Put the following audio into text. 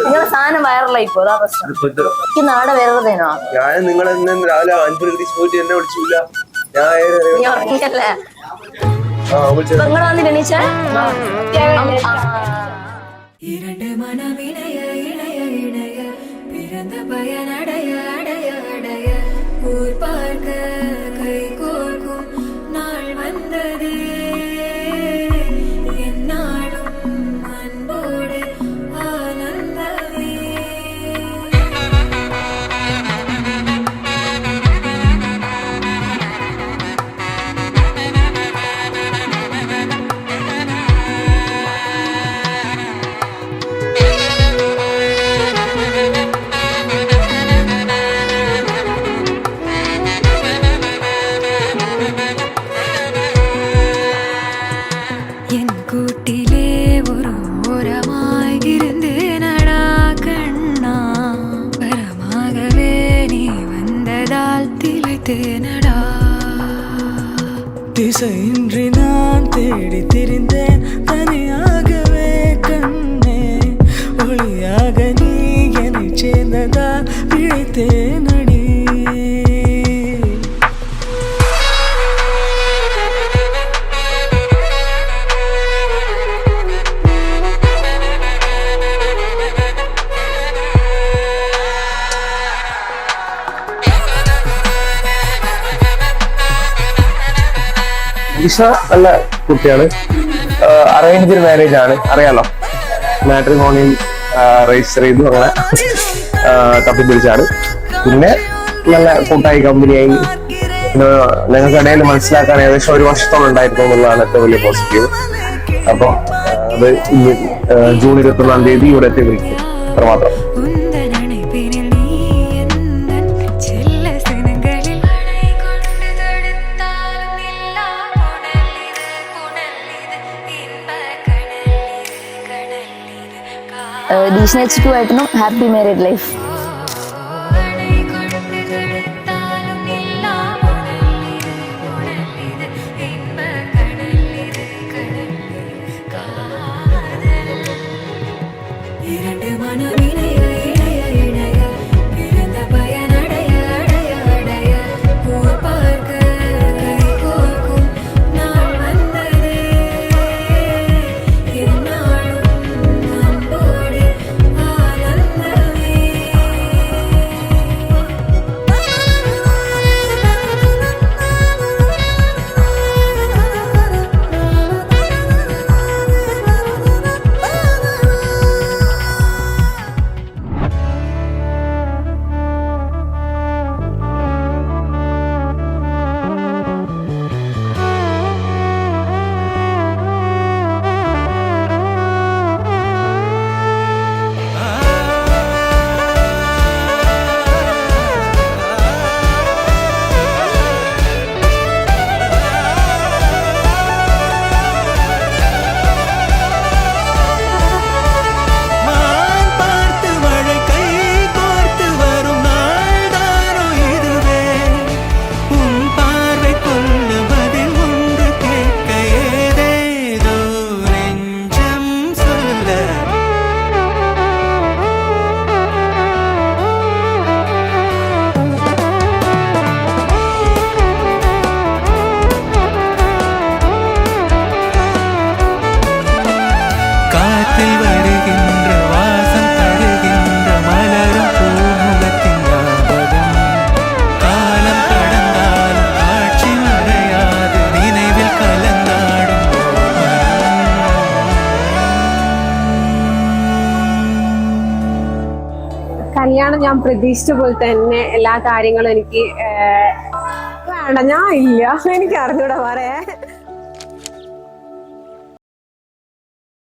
നിങ്ങളെ സാധനം വൈറലായി ഇപ്പോ അതാ പ്രശ്നം. എനിക്ക് നാടെ വേറെതേനോ ഞാൻ നിങ്ങൾ രാവിലെ 5 മണിക്ക് പോയിട്ട് എന്നെ വിളിച്ചില്ല. ഉറങ്ങിയല്ലേ നിങ്ങൾ വന്നിട്ട് എണീച്ചാ இரண்டு மனவினைய இணைய இணைய பிறந்த பயனடைய அடைய அடைய ஊர் பார்க்க கை கோர்க்கும் நாள் வந்ததே என்னாலும் அன்போடு ஆனந்தமே. கூட்டிலே ஒரு ஓரமாய் இருந்தேனடா கண்ணா வரமாகவே நீ வந்ததால் திளைத்தேனடா. திசையின்றி நான் தேடி திரிந்தேன் தனியாகவே கண்ணே ஒளியாக நீ என்னை சேர்ந்ததால் விழித்தேனடி. ഇഷ നല്ല കുട്ടിയാണ്. അറേഞ്ച്ഡ് മാരേജ് ആണ്, അറിയാലോ. മാട്രിമോണിയിൽ രജിസ്റ്റർ ചെയ്തു, അങ്ങനെ തപ്പിപ്പിടിച്ചാണ്. പിന്നെ നല്ല കൂട്ടായി കമ്പനിയായി. പിന്നെ ഞങ്ങൾക്കിടയിൽ മനസ്സിലാക്കാൻ ഏകദേശം 1 വർഷത്തോളം ഉണ്ടായിരുന്നു എന്നുള്ളതാണ് ഏറ്റവും വലിയ പോസിറ്റീവ്. അപ്പൊ അത് ജൂൺ 21 തീയതി ഇവിടെ എത്തി വിളിക്കും, അത്രമാത്രം. ദീഷ്ണേച്ചിക്കുമായിട്ടും ഹാപ്പി മാരീഡ് ലൈഫ്. இரண்டு மனவினைய இணைய இணைய பிறந்த பயனடைய அடைய அடைய ஊர் பார்க்க கை கோர்க்கும் நாள் வந்ததே என்னாலும் அன்போடு ஆனந்தமே. காற்றில் வருகின்ற வாசம் தருகின்ற மலரும் பூமுகத்தின் ஞாபகம் காலம் கடந்தாலும் காட்சி மறையாது நினைவில் கலந்தாடும் കല്യാണം ഞാൻ പ്രതീക്ഷിച്ച പോലെ തന്നെ എല്ലാ കാര്യങ്ങളും എനിക്ക് വേണ്ട, ഞാൻ ഇല്ല, എനിക്ക് അറിഞ്ഞൂടെ പറയാ.